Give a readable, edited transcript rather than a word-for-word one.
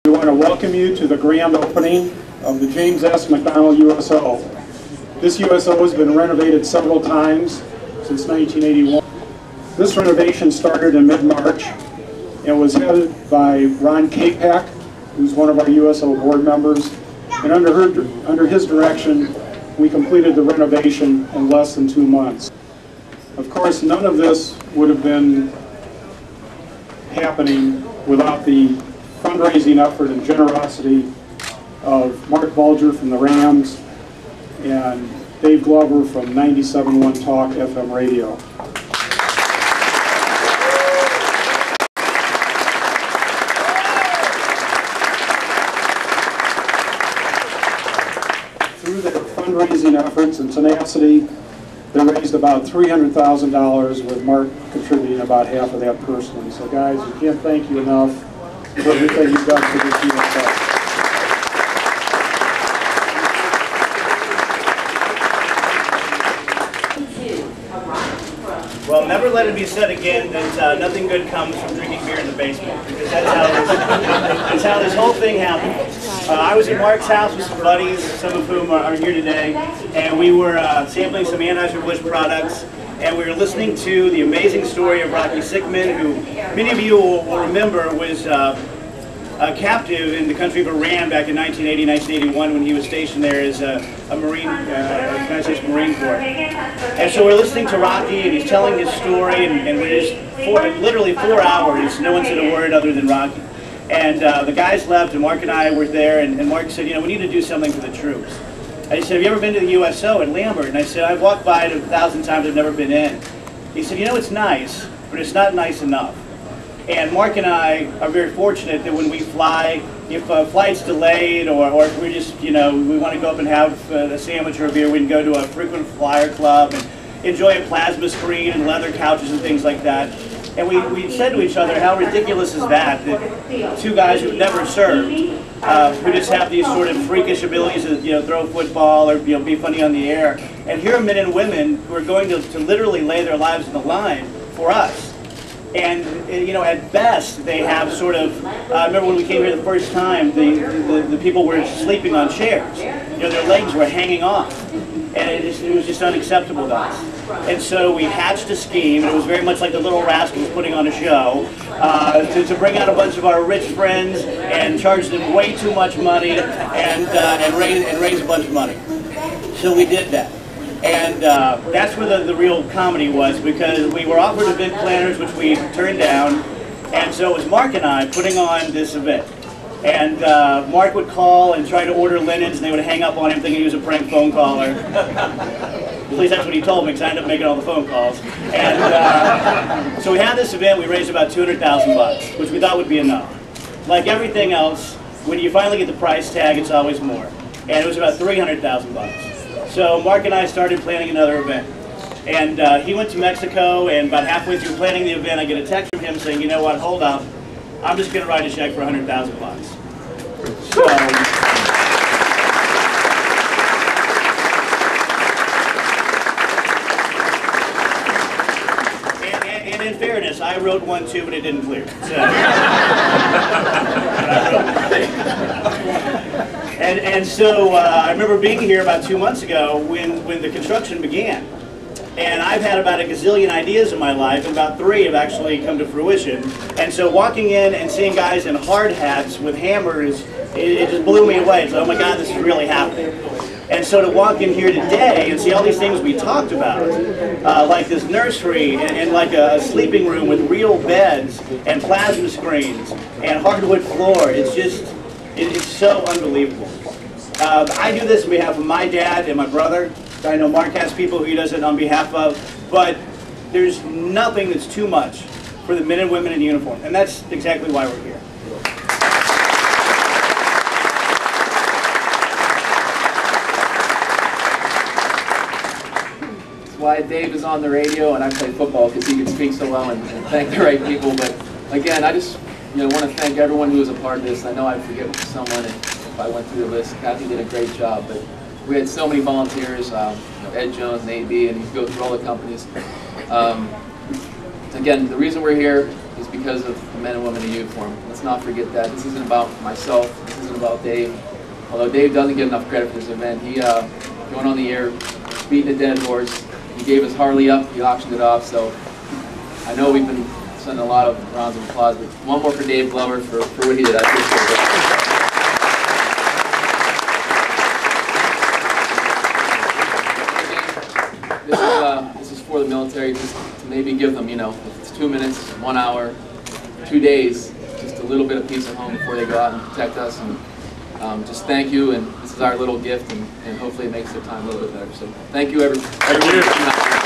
We want to welcome you to the grand opening of the James S. McDonald USO. This USO has been renovated several times since 1981. This renovation started in mid-March and was headed by Ron Capak, who's one of our USO board members, and under his direction we completed the renovation in less than 2 months. Of course, none of this would have been happening without the fundraising effort and generosity of Marc Bulger from the Rams and Dave Glover from 97.1 Talk FM radio. Through their fundraising efforts and tenacity, they raised about $300,000, with Marc contributing about half of that personally. So guys, we can't thank you enough for everything you've done for this USO. Well, never let it be said again that nothing good comes from drinking beer in the basement, because that's how this whole thing happened. I was at Marc's house with some buddies, some of whom are here today, and we were sampling some Anheuser-Busch products, and we were listening to the amazing story of Rocky Sickman, who many of you will remember was captive in the country of Iran back in 1980, 1981, when he was stationed there as a Marine, United States Marine Corps. And so we're listening to Rocky, and he's telling his story, and we're just literally 4 hours, no one said a word other than Rocky. And the guys left, and Marc and I were there, and Marc said, you know, we need to do something for the troops. I said, have you ever been to the USO at Lambert? And I said, I've walked by it 1,000 times, I've never been in. He said, you know, it's nice, but it's not nice enough. And Marc and I are very fortunate that when we fly, if a flight's delayed, or if we just, you know, we want to go up and have a sandwich or a beer, we can go to a frequent flyer club and enjoy a plasma screen and leather couches and things like that. And we said to each other, how ridiculous is that two guys who've never served, who just have these sort of freakish abilities to, you know, throw a football or, you know, be funny on the air. And here are men and women who are going to literally lay their lives on the line for us. And, you know, at best, they have sort of, I remember when we came here the first time, the people were sleeping on chairs. You know, their legs were hanging off. And it was just unacceptable to us. And so we hatched a scheme, and it was very much like the Little Rascals putting on a show, to bring out a bunch of our rich friends and charge them way too much money and raise a bunch of money. So we did that. And that's where the real comedy was, because we were offered event planners, which we turned down, and so it was Marc and I putting on this event. And Marc would call and try to order linens, and they would hang up on him thinking he was a prank phone caller. At least that's what he told me, because I ended up making all the phone calls. And so we had this event, we raised about $200,000, which we thought would be enough. Like everything else, when you finally get the price tag, it's always more. And it was about $300,000. So Marc and I started planning another event. And he went to Mexico, and about halfway through planning the event, I get a text from him saying, you know what, hold up, I'm just going to write a check for $100,000. So, and in fairness, I wrote one too, but it didn't clear. So, And so I remember being here about 2 months ago when the construction began. And I've had about a gazillion ideas in my life, and about 3 have actually come to fruition. And so walking in and seeing guys in hard hats with hammers, it just blew me away. It's like, oh my God, this is really happening. And so to walk in here today and see all these things we talked about, like this nursery and like a sleeping room with real beds and plasma screens and hardwood floor, it's just, it's so unbelievable. I do this on behalf of my dad and my brother. I know Marc has people who he does it on behalf of, but there's nothing that's too much for the men and women in uniform, and that's exactly why we're here. That's why Dave is on the radio and I play football, because he can speak so well and thank the right people. But again, I just want to thank everyone who was a part of this. I know I forget someone if I went through the list. Kathy did a great job, but we had so many volunteers, Ed Jones, AB, and you go through all the companies. Again, the reason we're here is because because of the men and women in uniform. Let's not forget that. This isn't about myself. This isn't about Dave. Although Dave doesn't get enough credit for this event, he went on the air, beating a dead horse. He gave his Harley up. He auctioned it off. So I know we've been sending a lot of rounds of applause, but one more for Dave Glover for what he did. I appreciate it. This is for the military, just to maybe give them, if it's 2 minutes, 1 hour, 2 days, just a little bit of peace at home before they go out and protect us. And just thank you, and this is our little gift, and hopefully it makes their time a little bit better. So thank you, everyone. Thank you.